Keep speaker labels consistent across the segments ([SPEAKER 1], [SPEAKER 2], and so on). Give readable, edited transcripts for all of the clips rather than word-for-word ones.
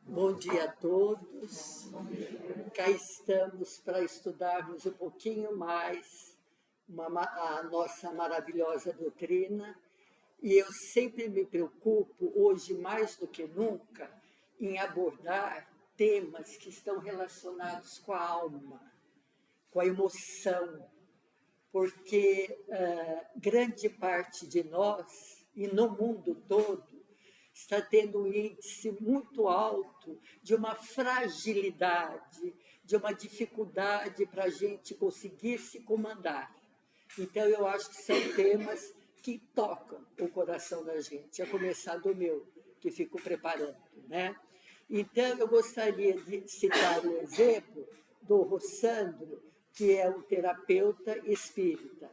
[SPEAKER 1] Bom dia a todos. Cá estamos para estudarmos um pouquinho mais a nossa maravilhosa doutrina. E eu sempre me preocupo, hoje mais do que nunca, em abordar temas que estão relacionados com a alma, com a emoção, porque grande parte de nós, e no mundo todo, está tendo um índice muito alto de uma fragilidade, de uma dificuldade para a gente conseguir se comandar. Então, eu acho que são temas que tocam o coração da gente, a começar do meu, que fico preparando, né? Então, eu gostaria de citar o exemplo do Rossandro, que é um terapeuta espírita.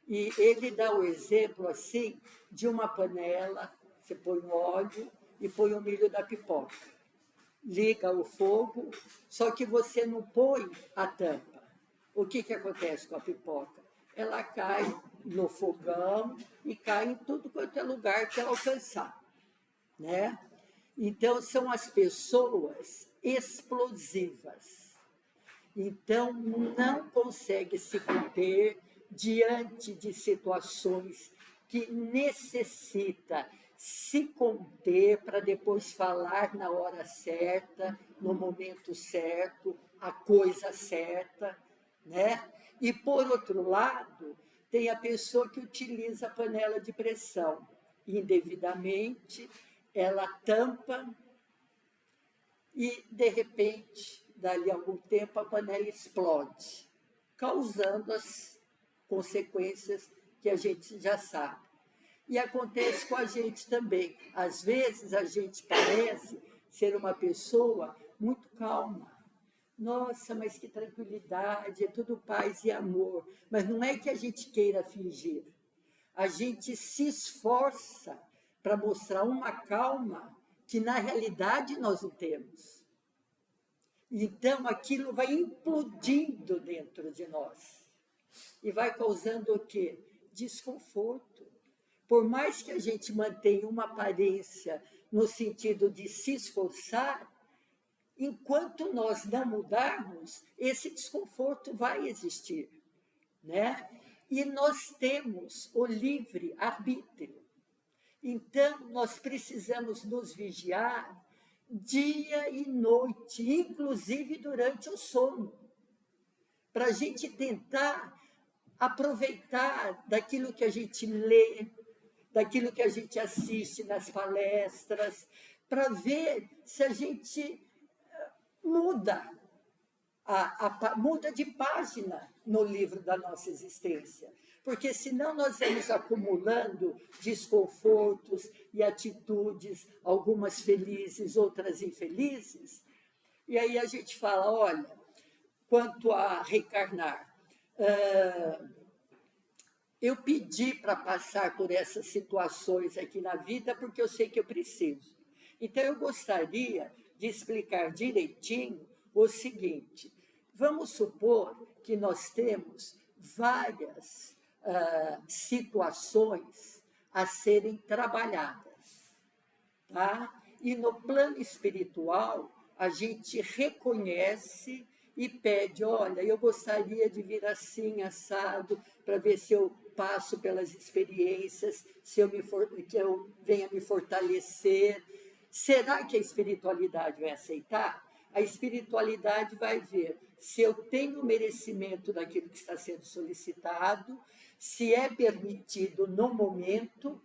[SPEAKER 1] E ele dá o exemplo, assim, de uma panela, você põe o óleo e põe o milho da pipoca. Liga o fogo, só que você não põe a tampa. O que acontece com a pipoca? Ela cai no fogão e cai em tudo quanto é lugar que ela alcançar, né? Então, são as pessoas explosivas. Então, não consegue se conter diante de situações que necessita se conter para depois falar na hora certa, no momento certo, a coisa certa, né? E, por outro lado, tem a pessoa que utiliza a panela de pressão indevidamente, ela tampa e, de repente, dali a algum tempo, a panela explode, causando as consequências que a gente já sabe. E acontece com a gente também. Às vezes, a gente parece ser uma pessoa muito calma. Nossa, mas que tranquilidade, é tudo paz e amor. Mas não é que a gente queira fingir. A gente se esforça para mostrar uma calma que, na realidade, nós não temos. Então, aquilo vai implodindo dentro de nós e vai causando o quê? Desconforto. Por mais que a gente mantenha uma aparência no sentido de se esforçar, enquanto nós não mudarmos, esse desconforto vai existir, né? E nós temos o livre arbítrio. Então, nós precisamos nos vigiar dia e noite, inclusive durante o sono, para a gente tentar aproveitar daquilo que a gente lê, daquilo que a gente assiste nas palestras, para ver se a gente muda muda de página no livro da nossa existência, porque senão nós vamos acumulando desconfortos e atitudes, algumas felizes, outras infelizes, e aí a gente fala, olha, quanto a reencarnar, eu pedi para passar por essas situações aqui na vida porque eu sei que eu preciso. Então, eu gostaria de explicar direitinho o seguinte: vamos supor que nós temos várias situações a serem trabalhadas, tá? E no plano espiritual, a gente reconhece e pede, olha, eu gostaria de vir assim, assado, para ver se eu passo pelas experiências, que eu venha me fortalecer. Será que a espiritualidade vai aceitar? A espiritualidade vai ver se eu tenho merecimento daquilo que está sendo solicitado, se é permitido no momento,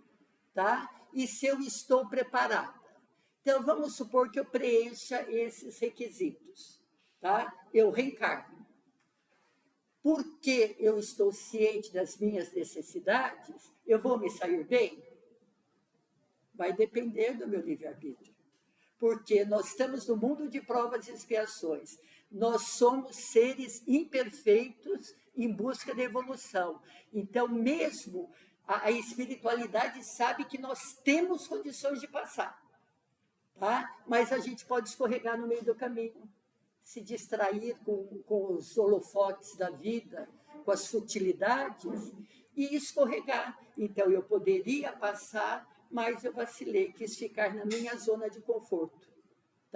[SPEAKER 1] tá? E se eu estou preparada. Então, vamos supor que eu preencha esses requisitos, tá? Eu reencarno. Porque eu estou ciente das minhas necessidades, eu vou me sair bem? Vai depender do meu livre-arbítrio. Porque nós estamos no mundo de provas e expiações. Nós somos seres imperfeitos em busca de evolução. Então, mesmo a espiritualidade sabe que nós temos condições de passar, tá? Mas a gente pode escorregar no meio do caminho, se distrair com os holofotes da vida, com as futilidades, e escorregar. Então, eu poderia passar, mas eu vacilei, quis ficar na minha zona de conforto.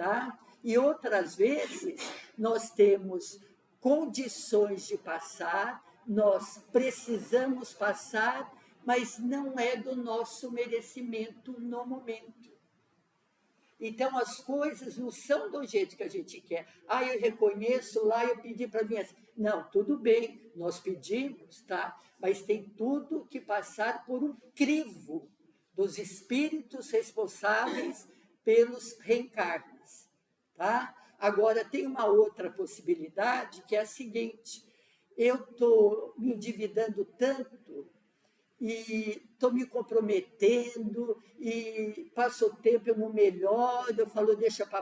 [SPEAKER 1] tá? E outras vezes nós temos condições de passar, nós precisamos passar, mas não é do nosso merecimento no momento. Então, as coisas não são do jeito que a gente quer. Ah, eu reconheço lá, eu pedi para mim assim. Não, tudo bem, nós pedimos, tá? Mas tem tudo que passar por um crivo dos espíritos responsáveis pelos reencarnes, tá? Agora, tem uma outra possibilidade, que é a seguinte: eu estou me endividando tanto e estou me comprometendo, e passa o tempo, eu não melhoro, eu falo, deixa para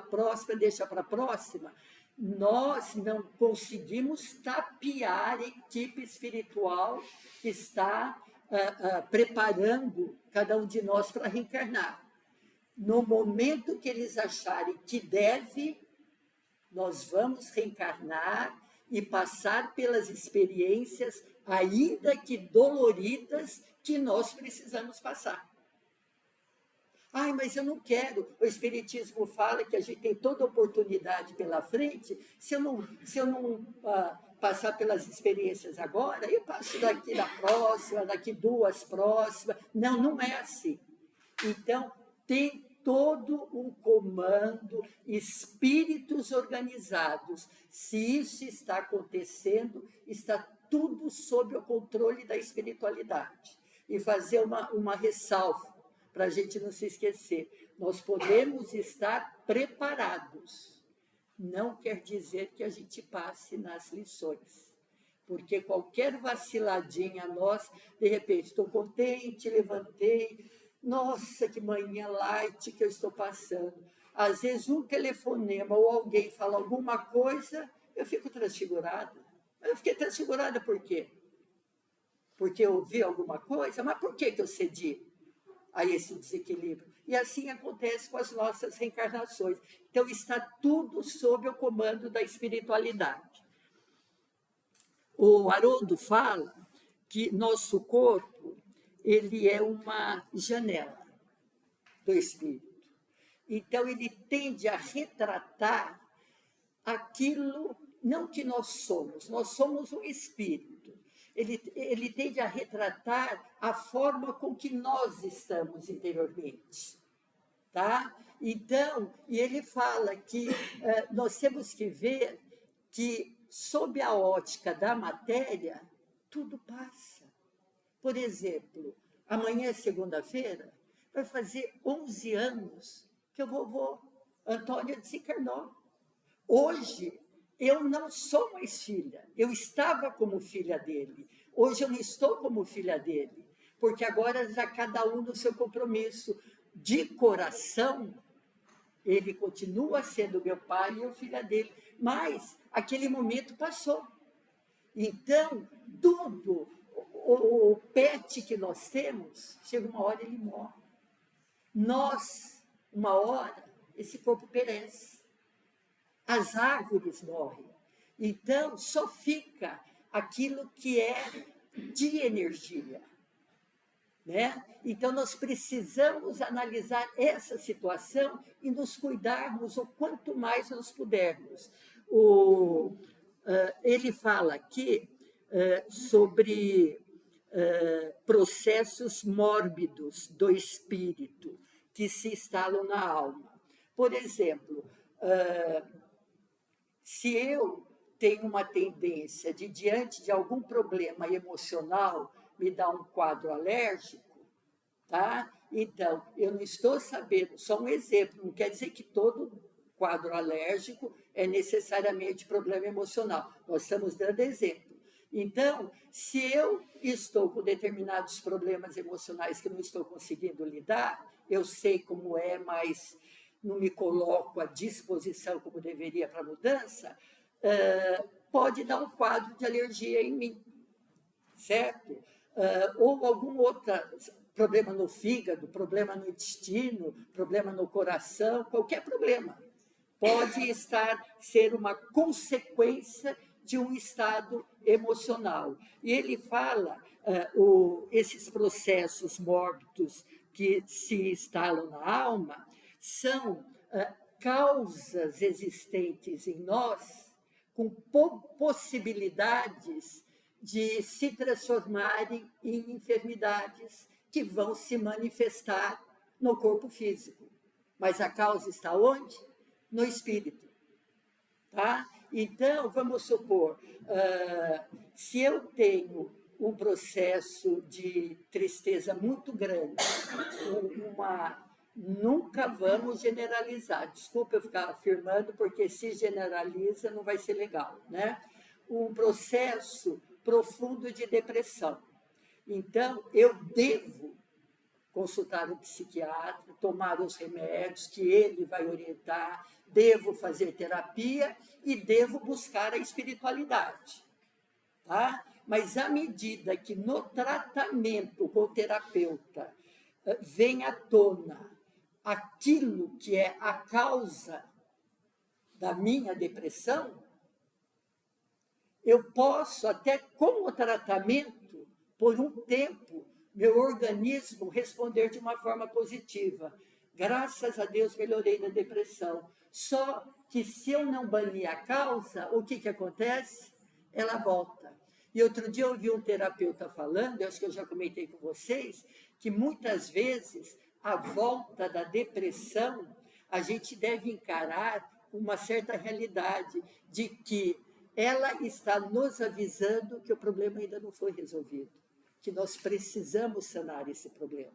[SPEAKER 1] a próxima. Nós não conseguimos tapear a equipe espiritual que está preparando cada um de nós para reencarnar. No momento que eles acharem que deve, nós vamos reencarnar e passar pelas experiências, ainda que doloridas, que nós precisamos passar. Ai, mas eu não quero. O Espiritismo fala que a gente tem toda oportunidade pela frente. Se eu não passar pelas experiências agora, eu passo daqui na próxima, daqui 2 próximas. Não, não é assim. Então, tem todo um comando, espíritos organizados. Se isso está acontecendo, está tudo sob o controle da espiritualidade. E fazer uma ressalva, para a gente não se esquecer. Nós podemos estar preparados. Não quer dizer que a gente passe nas lições. Porque qualquer vaciladinha nós, de repente, estou contente, levantei, nossa, que manhã light que eu estou passando. Às vezes, um telefonema ou alguém fala alguma coisa, eu fico transfigurada. Eu fiquei transfigurada por quê? Porque eu ouvi alguma coisa, mas por que eu cedi a esse desequilíbrio? E assim acontece com as nossas reencarnações. Então, está tudo sob o comando da espiritualidade. O Haroldo fala que nosso corpo, ele é uma janela do espírito. Então, ele tende a retratar aquilo, não que nós somos um espírito. Ele tende a retratar a forma com que nós estamos interiormente, tá? Então, e ele fala que nós temos que ver que, sob a ótica da matéria, tudo passa. Por exemplo, amanhã é segunda-feira, vai fazer 11 anos que o vovô Antônio desencarnou. Hoje, eu não sou mais filha, eu estava como filha dele. Hoje eu não estou como filha dele, porque agora já cada um no seu compromisso. De coração, ele continua sendo meu pai e eu filha dele, mas aquele momento passou. Então, tudo, o pet que nós temos, chega uma hora ele morre. Nós, uma hora, esse corpo perece. As árvores morrem. Então, só fica aquilo que é de energia, né? Então, nós precisamos analisar essa situação e nos cuidarmos o quanto mais nós pudermos. Ele fala aqui sobre processos mórbidos do espírito que se instalam na alma. Por exemplo, se eu tenho uma tendência de, diante de algum problema emocional, me dar um quadro alérgico, tá? Então, eu não estou sabendo, só um exemplo, não quer dizer que todo quadro alérgico é necessariamente problema emocional. Nós estamos dando exemplo. Então, se eu estou com determinados problemas emocionais que não estou conseguindo lidar, eu sei como é, mas não me coloco à disposição como deveria para a mudança, pode dar um quadro de alergia em mim, certo? Ou algum outro problema no fígado, problema no intestino, problema no coração, qualquer problema. Pode ser uma consequência de um estado emocional. E ele fala, esses processos mórbidos que se instalam na alma são causas existentes em nós com possibilidades de se transformarem em enfermidades que vão se manifestar no corpo físico. Mas a causa está onde? No espírito. Tá? Então, vamos supor, se eu tenho um processo de tristeza muito grande, nunca vamos generalizar, desculpa eu ficar afirmando, porque se generaliza não vai ser legal, né? Um processo profundo de depressão. Então, eu devo consultar um psiquiatra, tomar os remédios que ele vai orientar, devo fazer terapia e devo buscar a espiritualidade. Tá? Mas à medida que no tratamento com o terapeuta vem à tona aquilo que é a causa da minha depressão, eu posso, até com o tratamento, por um tempo, meu organismo responder de uma forma positiva. Graças a Deus, melhorei da depressão. Só que se eu não banir a causa, o que acontece? Ela volta. E outro dia eu ouvi um terapeuta falando, eu acho que eu já comentei com vocês, que muitas vezes a volta da depressão, a gente deve encarar uma certa realidade de que ela está nos avisando que o problema ainda não foi resolvido, que nós precisamos sanar esse problema.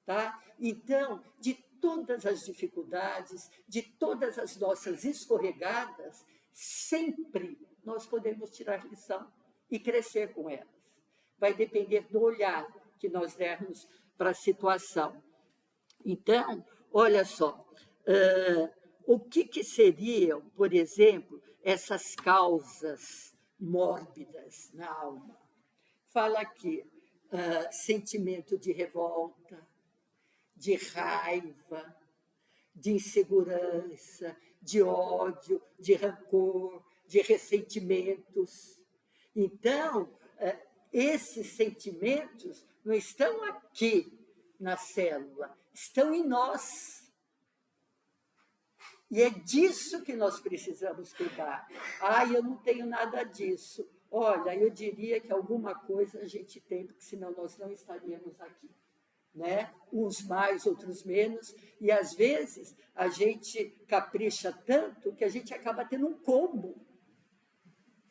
[SPEAKER 1] Tá? Então, de todas as dificuldades, de todas as nossas escorregadas, sempre nós podemos tirar lição e crescer com elas. Vai depender do olhar que nós dermos para a situação. Então, olha só, o que seriam, por exemplo, essas causas mórbidas na alma? Fala aqui, sentimento de revolta, de raiva, de insegurança, de ódio, de rancor, de ressentimentos. Então, esses sentimentos não estão aqui na célula, estão em nós. E é disso que nós precisamos cuidar. Eu não tenho nada disso. Olha, eu diria que alguma coisa a gente tem, porque senão nós não estaríamos aqui. Né? Uns mais, outros menos, e às vezes a gente capricha tanto que a gente acaba tendo um combo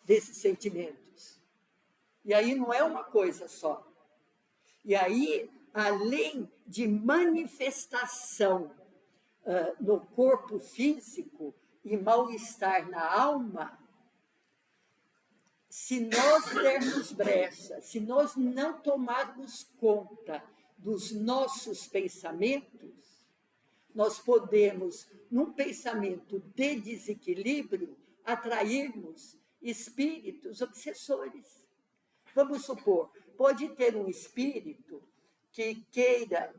[SPEAKER 1] desses sentimentos. E aí não é uma coisa só. E aí, além de manifestação no corpo físico e mal-estar na alma, se nós dermos brecha, se nós não tomarmos conta dos nossos pensamentos, nós podemos, num pensamento de desequilíbrio, atrairmos espíritos obsessores. Vamos supor, pode ter um espírito que queira,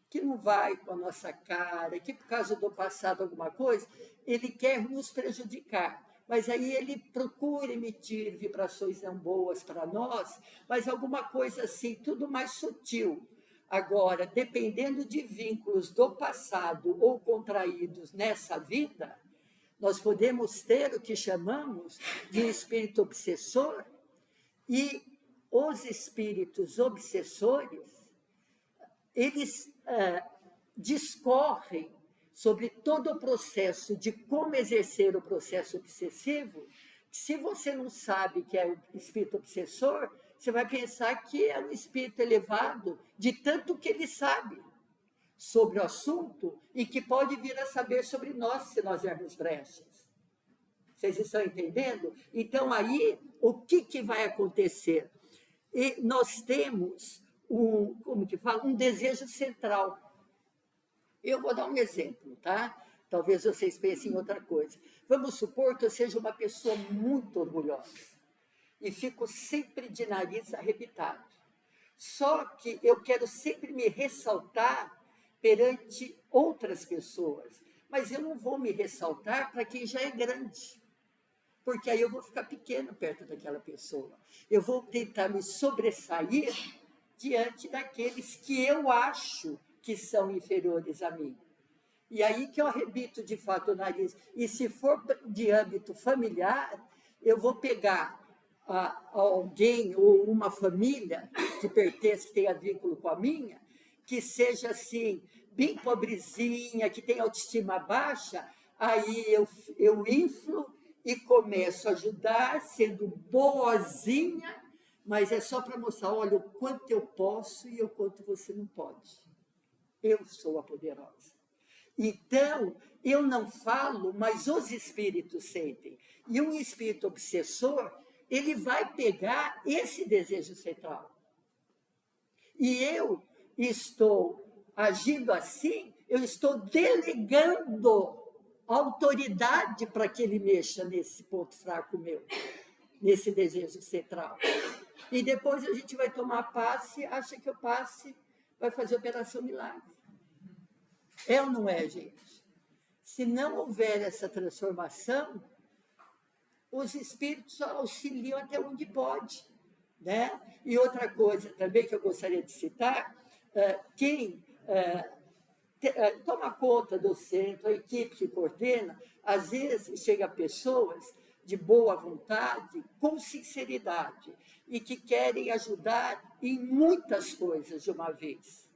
[SPEAKER 1] que não vai com a nossa cara, que por causa do passado alguma coisa, ele quer nos prejudicar. Mas aí ele procura emitir vibrações não boas para nós, mas alguma coisa assim, tudo mais sutil. Agora, dependendo de vínculos do passado ou contraídos nessa vida, nós podemos ter o que chamamos de espírito obsessor, e os espíritos obsessores, eles discorrem sobre todo o processo de como exercer o processo obsessivo. Se você não sabe que é o espírito obsessor, você vai pensar que é um espírito elevado, de tanto que ele sabe sobre o assunto e que pode vir a saber sobre nós, se nós dermos brechas. Vocês estão entendendo? Então, aí, o que vai acontecer? E nós temos um desejo central. Eu vou dar um exemplo, tá? Talvez vocês pensem em outra coisa. Vamos supor que eu seja uma pessoa muito orgulhosa e fico sempre de nariz arrebitado. Só que eu quero sempre me ressaltar perante outras pessoas, mas eu não vou me ressaltar para quem já é grande, porque aí eu vou ficar pequeno perto daquela pessoa. Eu vou tentar me sobressair diante daqueles que eu acho que são inferiores a mim. E aí que eu arrebito de fato o nariz. E se for de âmbito familiar, eu vou pegar alguém ou uma família que pertence, que tenha vínculo com a minha, que seja assim, bem pobrezinha, que tenha autoestima baixa, aí eu inflo e começo a ajudar, sendo boazinha, mas é só para mostrar, olha, o quanto eu posso e o quanto você não pode. Eu sou a poderosa. Então, eu não falo, mas os espíritos sentem. E um espírito obsessor, ele vai pegar esse desejo central. E eu estou agindo assim, eu estou delegando autoridade para que ele mexa nesse ponto fraco meu, nesse desejo central. E depois a gente vai tomar passe, acha que o passe vai fazer operação milagre. É ou não é, gente? Se não houver essa transformação, os espíritos auxiliam até onde pode, né? E outra coisa também que eu gostaria de citar, quem toma conta do centro, a equipe que coordena, às vezes chega pessoas de boa vontade, com sinceridade, e que querem ajudar em muitas coisas de uma vez,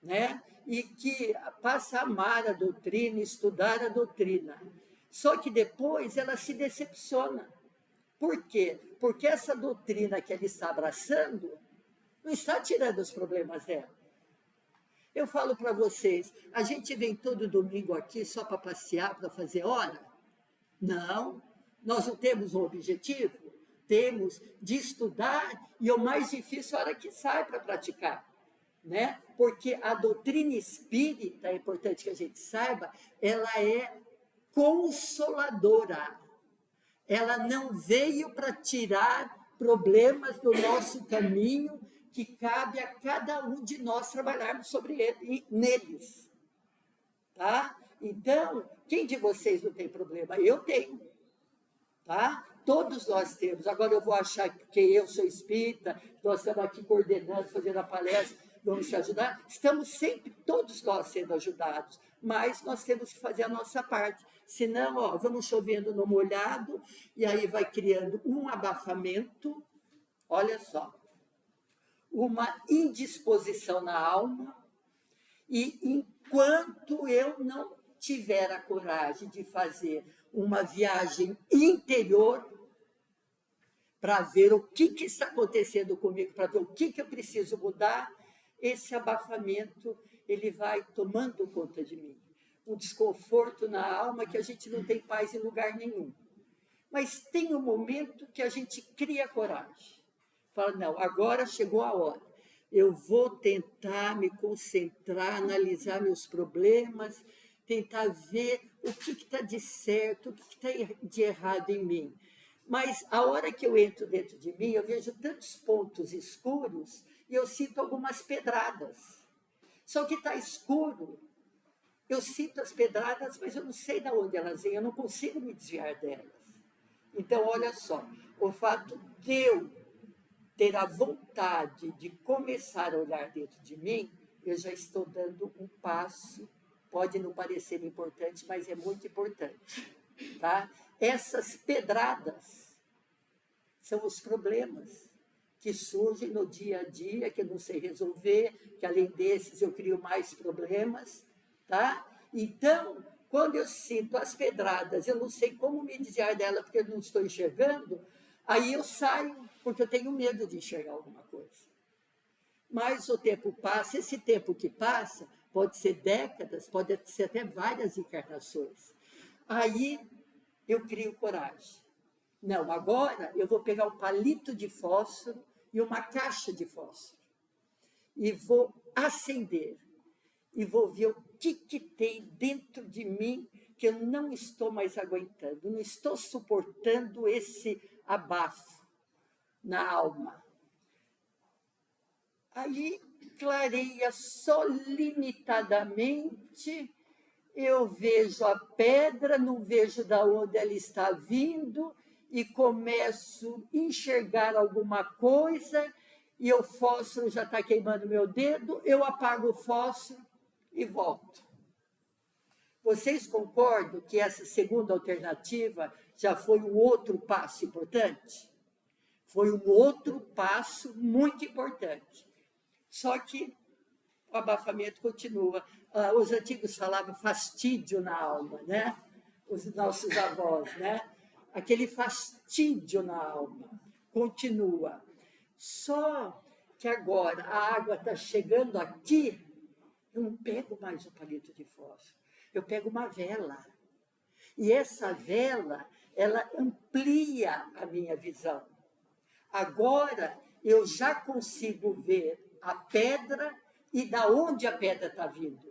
[SPEAKER 1] né? E que passa a amar a doutrina, estudar a doutrina. Só que depois ela se decepciona. Por quê? Porque essa doutrina que ela está abraçando não está tirando os problemas dela. Eu falo para vocês, a gente vem todo domingo aqui só para passear, para fazer hora? Não, nós não temos um objetivo, temos de estudar e o mais difícil é a hora que sai para praticar, né? Porque a doutrina espírita, é importante que a gente saiba, ela é consoladora. Ela não veio para tirar problemas do nosso caminho, que cabe a cada um de nós trabalharmos sobre ele, neles. Tá? Então, quem de vocês não tem problema? Eu tenho. Tá? Todos nós temos. Agora eu vou achar que eu sou espírita, nós estamos aqui coordenando, fazendo a palestra, vamos te ajudar? Estamos sempre, todos nós sendo ajudados, mas nós temos que fazer a nossa parte. Senão, ó, vamos chovendo no molhado, e aí vai criando um abafamento, olha só, uma indisposição na alma, e enquanto eu não tiver a coragem de fazer uma viagem interior para ver o que está acontecendo comigo, para ver o que eu preciso mudar, esse abafamento ele vai tomando conta de mim. Um desconforto na alma que a gente não tem paz em lugar nenhum. Mas tem um momento que a gente cria coragem. Fala, não, agora chegou a hora. Eu vou tentar me concentrar, analisar meus problemas, tentar ver o que está de certo, o que está de errado em mim. Mas a hora que eu entro dentro de mim, eu vejo tantos pontos escuros e eu sinto algumas pedradas. Só que está escuro, eu sinto as pedradas, mas eu não sei de onde elas vêm, eu não consigo me desviar delas. Então, olha só, o fato de eu ter a vontade de começar a olhar dentro de mim, eu já estou dando um passo, pode não parecer importante, mas é muito importante. Tá? Essas pedradas são os problemas que surgem no dia a dia, que eu não sei resolver, que além desses eu crio mais problemas. Tá? Então, quando eu sinto as pedradas, eu não sei como me desviar dela porque eu não estou enxergando, aí eu saio, porque eu tenho medo de enxergar alguma coisa. Mas o tempo passa, esse tempo que passa pode ser décadas, pode ser até várias encarnações. Aí eu crio coragem. Não, agora eu vou pegar um palito de fósforo e uma caixa de fósforo e vou acender e vou ver o que tem dentro de mim que eu não estou mais aguentando, não estou suportando esse abafo na alma. Aí clareia só limitadamente, eu vejo a pedra, não vejo de onde ela está vindo e começo a enxergar alguma coisa e o fósforo já está queimando meu dedo, eu apago o fósforo e volto. Vocês concordam que essa segunda alternativa já foi um outro passo importante? Foi um outro passo muito importante. Só que o abafamento continua. Os antigos falavam fastídio na alma, né? Os nossos avós, né? Aquele fastídio na alma continua. Só que agora a água está chegando aqui, eu não pego mais o palito de fósforo, eu pego uma vela. E essa vela, ela amplia a minha visão. Agora eu já consigo ver a pedra e da onde a pedra está vindo.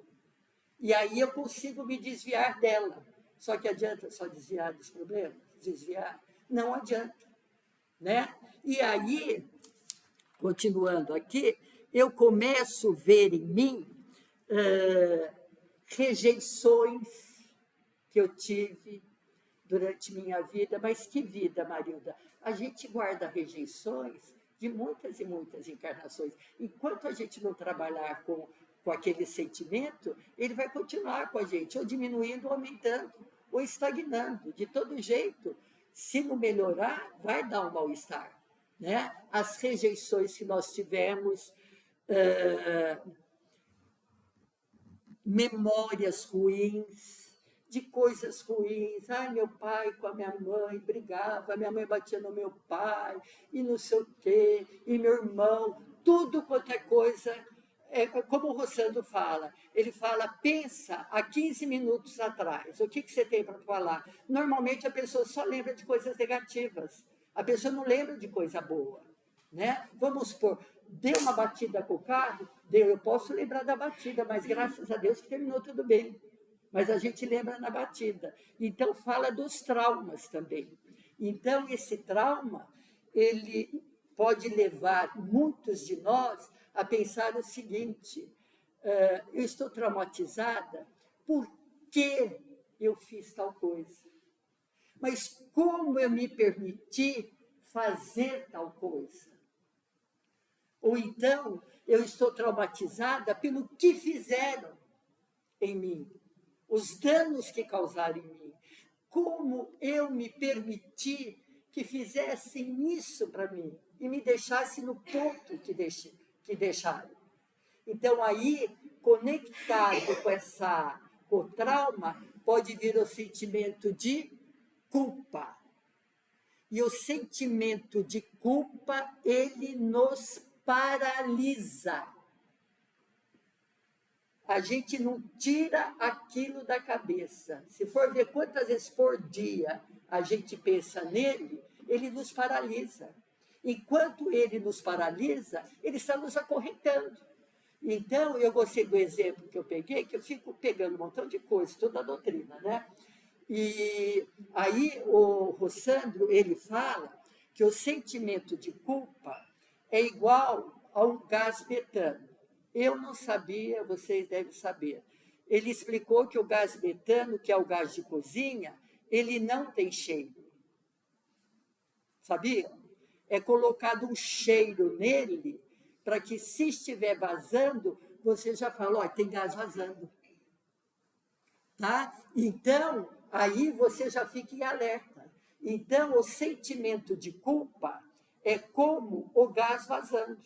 [SPEAKER 1] E aí eu consigo me desviar dela. Só que adianta só desviar dos problemas? Desviar? Não adianta. Né? E aí, continuando aqui, eu começo a ver em mim rejeições que eu tive durante minha vida. Mas que vida, Marilda? A gente guarda rejeições de muitas e muitas encarnações. Enquanto a gente não trabalhar com aquele sentimento, ele vai continuar com a gente, ou diminuindo, ou aumentando, ou estagnando. De todo jeito, se não melhorar, vai dar um mal-estar. Né? As rejeições que nós tivemos, memórias ruins, de coisas ruins. Ai, meu pai com a minha mãe brigava, minha mãe batia no meu pai, e não sei o quê, e meu irmão, tudo quanto é coisa. Como o Rossandro fala, ele fala, pensa há 15 minutos atrás, o que você tem para falar? Normalmente a pessoa só lembra de coisas negativas, a pessoa não lembra de coisa boa. Né? Vamos supor, deu uma batida com o carro, eu posso lembrar da batida, mas graças a Deus que terminou tudo bem. Mas a gente lembra na batida. Então, fala dos traumas também. Então, esse trauma, ele pode levar muitos de nós a pensar o seguinte, eu estou traumatizada porque eu fiz tal coisa. Mas como eu me permiti fazer tal coisa? Ou então, eu estou traumatizada pelo que fizeram em mim, os danos que causaram em mim. Como eu me permiti que fizessem isso para mim e me deixassem no ponto que deixaram. Então, aí, conectado com o trauma, pode vir o sentimento de culpa. E o sentimento de culpa, ele nos paralisa. A gente não tira aquilo da cabeça. Se for ver quantas vezes por dia a gente pensa nele, ele nos paralisa. Enquanto ele nos paralisa, ele está nos acorrentando. Então, eu gostei do exemplo que eu peguei, que eu fico pegando um montão de coisas, toda a doutrina, né? E aí o Rossandro, ele fala que o sentimento de culpa é igual a um gás metano. Eu não sabia, vocês devem saber. Ele explicou que o gás metano, que é o gás de cozinha, ele não tem cheiro. Sabia? É colocado um cheiro nele para que, se estiver vazando, você já fala, tem gás vazando. Tá? Então, aí você já fica em alerta. Então, o sentimento de culpa é como o gás vazando.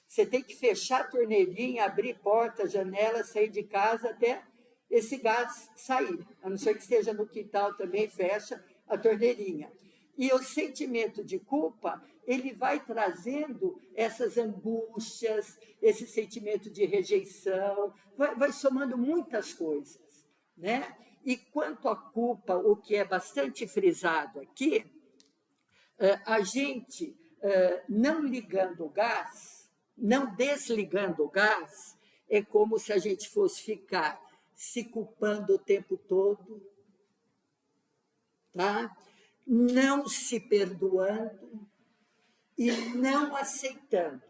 [SPEAKER 1] Você tem que fechar a torneirinha, abrir porta, janela, sair de casa até esse gás sair. A não ser que esteja no quintal também, fecha a torneirinha. E o sentimento de culpa, ele vai trazendo essas angústias, esse sentimento de rejeição, vai somando muitas coisas. Né? E quanto à culpa, o que é bastante frisado aqui, a gente não ligando o gás, não desligando o gás, é como se a gente fosse ficar se culpando o tempo todo, tá? Não se perdoando e não aceitando.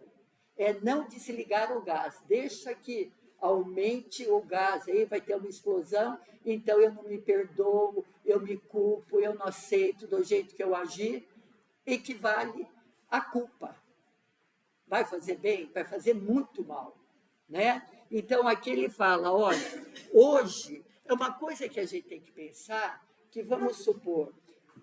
[SPEAKER 1] É não desligar o gás, deixa que aumente o gás, aí vai ter uma explosão, então eu não me perdoo, eu me culpo, eu não aceito do jeito que eu agi, equivale à culpa. Vai fazer bem? Vai fazer muito mal. Né? Então, aqui ele fala, olha, hoje É uma coisa que a gente tem que pensar, que vamos supor,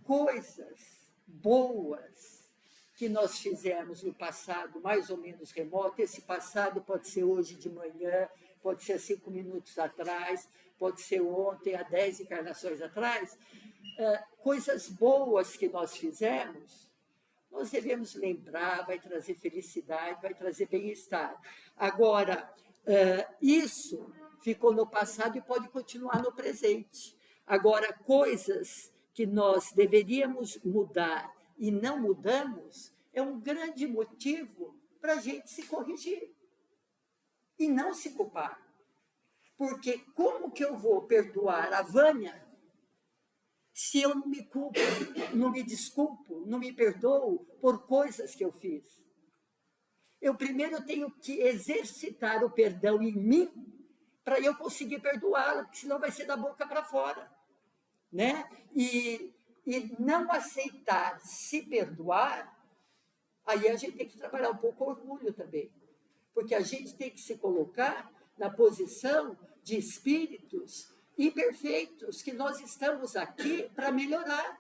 [SPEAKER 1] coisas boas que nós fizemos no passado, mais ou menos remoto, esse passado pode ser hoje de manhã, pode ser 5 minutos atrás, pode ser ontem, há 10 encarnações atrás, coisas boas que nós fizemos, nós devemos lembrar, vai trazer felicidade, vai trazer bem-estar. Agora, isso ficou no passado e pode continuar no presente. Agora, coisas que nós deveríamos mudar e não mudamos, é um grande motivo para a gente se corrigir e não se culpar. Porque como que eu vou perdoar a Vânia se eu não me culpo, não me desculpo, não me perdoo por coisas que eu fiz? Eu primeiro tenho que exercitar o perdão em mim para eu conseguir perdoá-la, porque senão vai ser da boca para fora, né? E não aceitar se perdoar, aí a gente tem que trabalhar um pouco o orgulho também, porque a gente tem que se colocar na posição de espíritos imperfeitos, que nós estamos aqui para melhorar.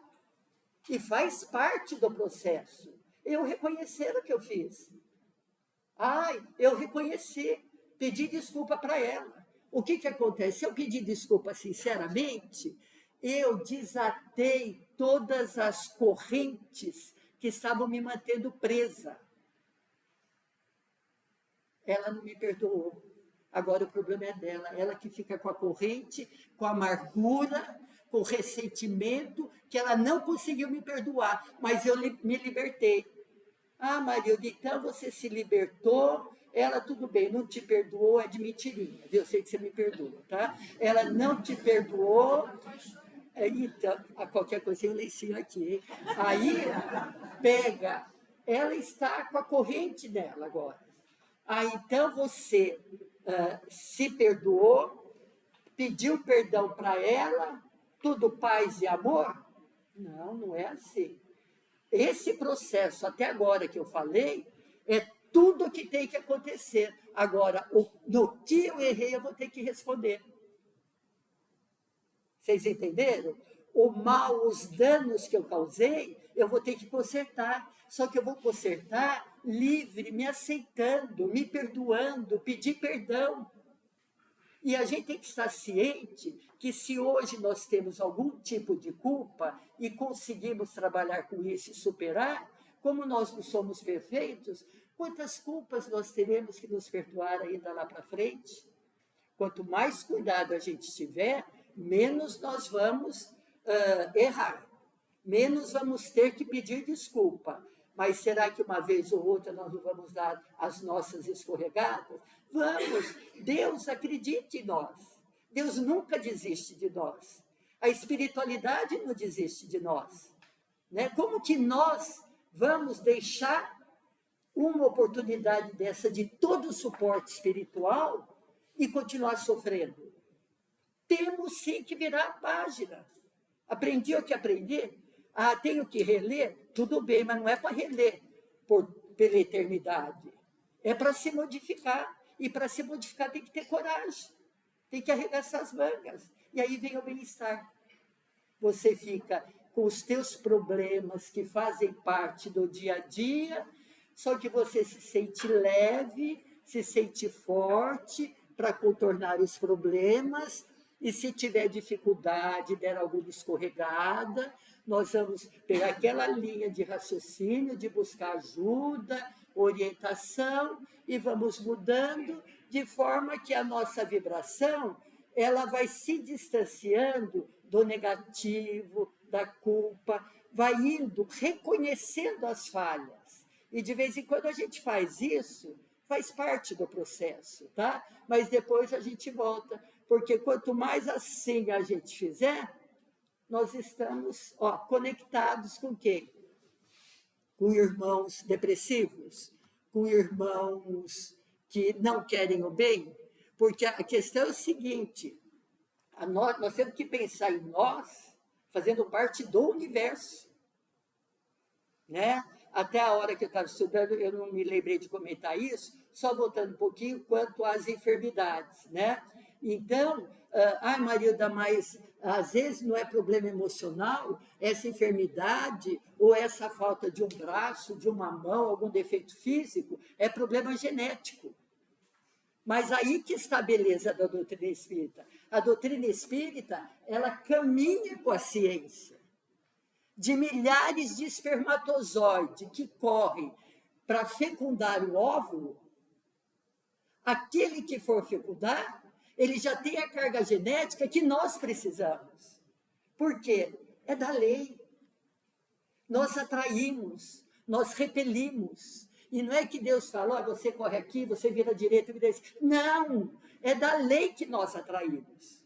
[SPEAKER 1] E faz parte do processo. Eu reconhecer o que eu fiz. Eu reconhecer, pedir desculpa para ela. O que acontece? Se eu pedir desculpa sinceramente, eu desatei todas as correntes que estavam me mantendo presa. Ela não me perdoou. Agora o problema é dela, ela que fica com a corrente, com a amargura, com o ressentimento, que ela não conseguiu me perdoar, mas eu me libertei. Marilda, então você se libertou, ela tudo bem, não te perdoou, é de mentirinha, eu sei que você me perdoa, tá? Ela não te perdoou, então, a qualquer coisa, eu lencinho aqui, hein? Aí, pega, ela está com a corrente dela agora. Então você se perdoou, pediu perdão para ela, tudo paz e amor? Não, não é assim. Esse processo, até agora que eu falei, é tudo que tem que acontecer. Agora, no que eu errei, eu vou ter que responder. Vocês entenderam? O mal, os danos que eu causei, eu vou ter que consertar. Só que eu vou consertar livre, me aceitando, me perdoando, pedir perdão. E a gente tem que estar ciente que se hoje nós temos algum tipo de culpa e conseguimos trabalhar com isso e superar, como nós não somos perfeitos, quantas culpas nós teremos que nos perdoar ainda lá para frente? Quanto mais cuidado a gente tiver, menos nós vamos errar, menos vamos ter que pedir desculpa. Mas será que uma vez ou outra nós não vamos dar as nossas escorregadas? Vamos! Deus acredite em nós. Deus nunca desiste de nós. A espiritualidade não desiste de nós, né? Como que nós vamos deixar uma oportunidade dessa de todo o suporte espiritual e continuar sofrendo? Temos sim que virar a página. Aprendi o que aprender? Tenho que reler? Tudo bem, mas não é para reler pela eternidade. É para se modificar. E para se modificar tem que ter coragem. Tem que arregaçar as mangas. E aí vem o bem-estar. Você fica com os teus problemas que fazem parte do dia a dia, só que você se sente leve, se sente forte para contornar os problemas. E se tiver dificuldade, der alguma escorregada, nós vamos pegar aquela linha de raciocínio, de buscar ajuda, orientação, e vamos mudando de forma que a nossa vibração ela vai se distanciando do negativo, da culpa, vai indo, reconhecendo as falhas. E de vez em quando a gente faz isso, faz parte do processo, tá? Mas depois a gente volta, porque quanto mais assim a gente fizer, nós estamos conectados com quem? Com irmãos depressivos, com irmãos que não querem o bem, porque a questão é o seguinte, nós temos que pensar em nós fazendo parte do universo, né? Até a hora que eu estava estudando, eu não me lembrei de comentar isso, só voltando um pouquinho quanto às enfermidades, né? Então, Marilda, mas às vezes não é problema emocional, essa enfermidade ou essa falta de um braço, de uma mão, algum defeito físico, é problema genético. Mas aí que está a beleza da doutrina espírita. A doutrina espírita, ela caminha com a ciência de milhares de espermatozoides que correm para fecundar o óvulo. Aquele que for fecundar, ele já tem a carga genética que nós precisamos. Por quê? É da lei. Nós atraímos, nós repelimos. E não é que Deus fala, você corre aqui, você vira à direita, vira à esquerda. Não, é da lei que nós atraímos.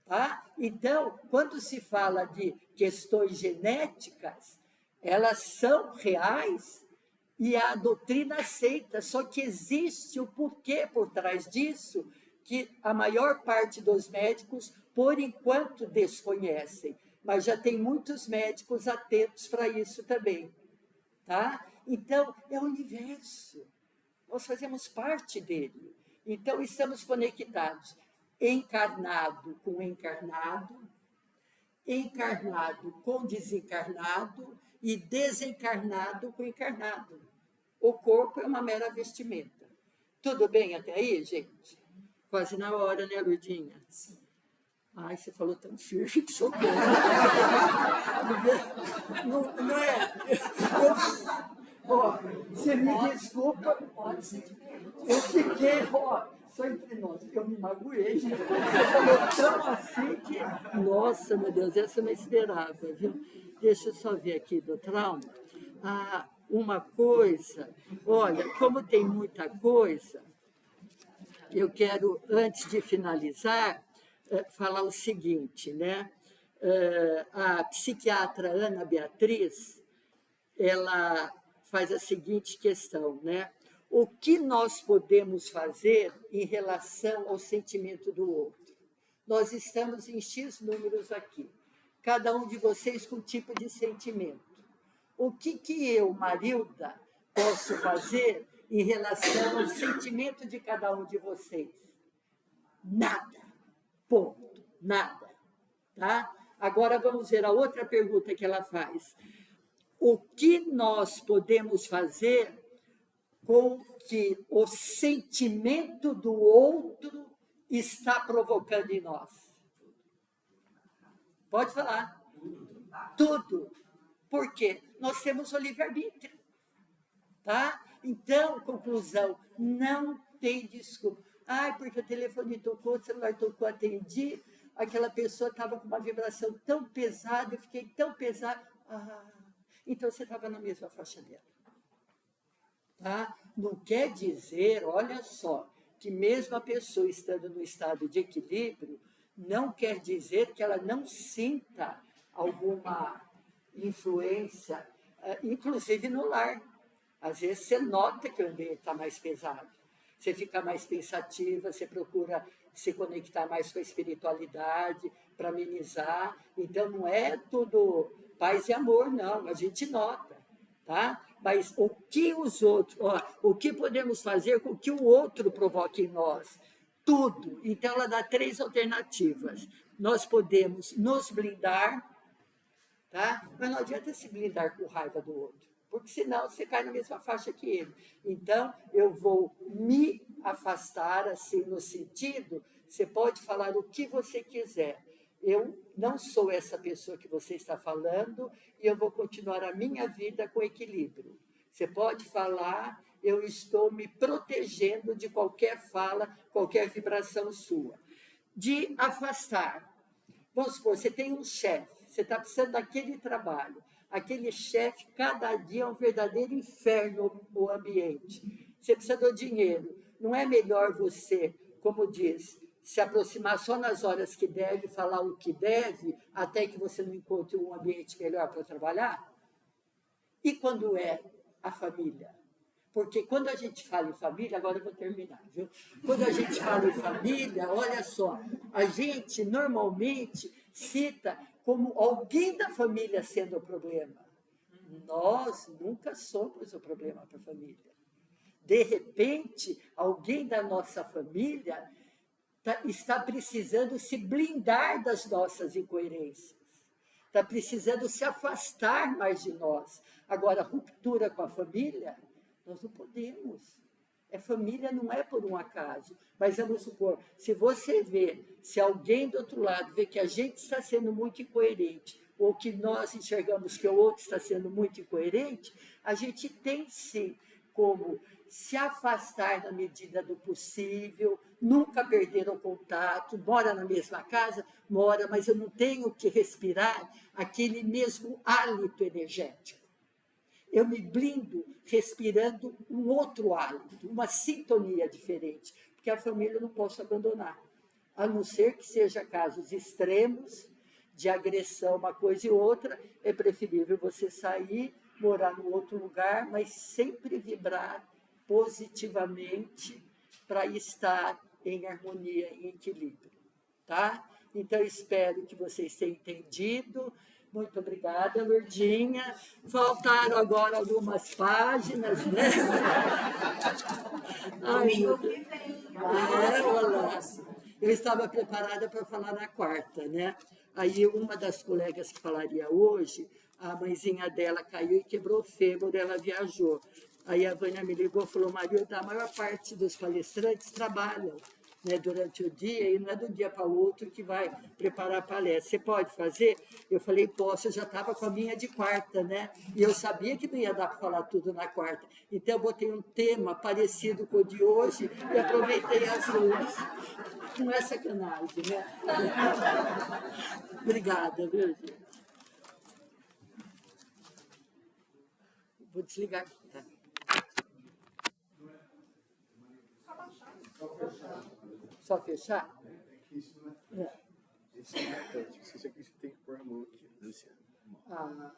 [SPEAKER 1] Tá? Então, quando se fala de questões genéticas, elas são reais e a doutrina aceita, só que existe o porquê por trás disso, que a maior parte dos médicos, por enquanto, desconhecem. Mas já tem muitos médicos atentos para isso também. Tá? Então, é o universo. Nós fazemos parte dele. Então, estamos conectados. Encarnado com encarnado, encarnado com desencarnado e desencarnado com encarnado. O corpo é uma mera vestimenta. Tudo bem até aí, gente? Quase na hora, né, Lourdinha? Sim. Ai, você falou tão firme que chocou. Não é? Você me desculpa. Eu fiquei, só entre nós, porque eu me magoei. Você falou tão assim que... Nossa, meu Deus, essa eu não esperava, viu? Deixa eu só ver aqui do trauma. Uma coisa, olha, como tem muita coisa, eu quero, antes de finalizar, falar o seguinte, né? A psiquiatra Ana Beatriz, ela faz a seguinte questão, né? O que nós podemos fazer em relação ao sentimento do outro? Nós estamos em X números aqui, cada um de vocês com um tipo de sentimento. O que eu, Marilda, posso fazer em relação ao sentimento de cada um de vocês? Nada. Ponto. Nada. Tá? Agora vamos ver a outra pergunta que ela faz. O que nós podemos fazer com que o sentimento do outro está provocando em nós? Pode falar. Tudo. Por quê? Nós temos o livre-arbítrio. Tá? Então, conclusão, não tem desculpa. Porque o telefone tocou, o celular tocou, atendi, aquela pessoa estava com uma vibração tão pesada, eu fiquei tão pesada. Então você estava na mesma faixa dela. Tá? Não quer dizer, olha só, que mesmo a pessoa estando no estado de equilíbrio, não quer dizer que ela não sinta alguma influência, inclusive no lar. Às vezes você nota que o ambiente está mais pesado, você fica mais pensativa, você procura se conectar mais com a espiritualidade para amenizar. Então, não é tudo paz e amor, não, a gente nota, tá? Mas o que os outros, o que podemos fazer com que o outro provoque em nós? Tudo. Então, ela dá 3 alternativas. Nós podemos nos blindar, tá? Mas não adianta se blindar com raiva do outro, porque senão você cai na mesma faixa que ele. Então, eu vou me afastar, assim, no sentido, você pode falar o que você quiser. Eu não sou essa pessoa que você está falando e eu vou continuar a minha vida com equilíbrio. Você pode falar, eu estou me protegendo de qualquer fala, qualquer vibração sua. De afastar. Vamos supor, você tem um chefe, você está precisando daquele trabalho. Aquele chefe, cada dia é um verdadeiro inferno o ambiente. Você precisa do dinheiro. Não é melhor você, como diz, se aproximar só nas horas que deve, falar o que deve, até que você não encontre um ambiente melhor para trabalhar? E quando é a família? Porque quando a gente fala em família, agora eu vou terminar, viu? Quando a gente fala em família, olha só, a gente normalmente cita como alguém da família sendo o problema. Nós nunca somos o problema para a família. De repente, alguém da nossa família está precisando se blindar das nossas incoerências, está precisando se afastar mais de nós. Agora, ruptura com a família, nós não podemos. Família não é por um acaso, mas vamos supor, se você vê, se alguém do outro lado vê que a gente está sendo muito incoerente, ou que nós enxergamos que o outro está sendo muito incoerente, a gente tem sim como se afastar na medida do possível, nunca perder o contato, mora na mesma casa, mora, mas eu não tenho que respirar aquele mesmo hálito energético. Eu me blindo respirando um outro hálito, uma sintonia diferente, porque a família eu não posso abandonar, a não ser que seja casos extremos de agressão, uma coisa e outra, é preferível você sair, morar num outro lugar, mas sempre vibrar positivamente para estar em harmonia, em equilíbrio, tá? Então, espero que vocês tenham entendido. Muito obrigada, Lourdinha. Faltaram agora algumas páginas, né?
[SPEAKER 2] Domingo que vem.
[SPEAKER 1] Olá. Eu estava preparada para falar na quarta, né? Aí uma das colegas que falaria hoje, a mãezinha dela caiu e quebrou o fêmur, ela viajou. Aí a Vânia me ligou e falou, Marilda, a maior parte dos palestrantes trabalham, né, durante o dia, e não é do dia para o outro que vai preparar a palestra. Você pode fazer? Eu falei, posso, eu já estava com a minha de quarta, né? E eu sabia que não ia dar para falar tudo na quarta. Então, eu botei um tema parecido com o de hoje e aproveitei as duas. Não é sacanagem, né? Obrigada, viu, gente? Vou desligar. Só fechar?
[SPEAKER 3] Isso não é. Isso é importante. Isso aqui você tem que pôr a mão aqui, Luciano.
[SPEAKER 1] Ah.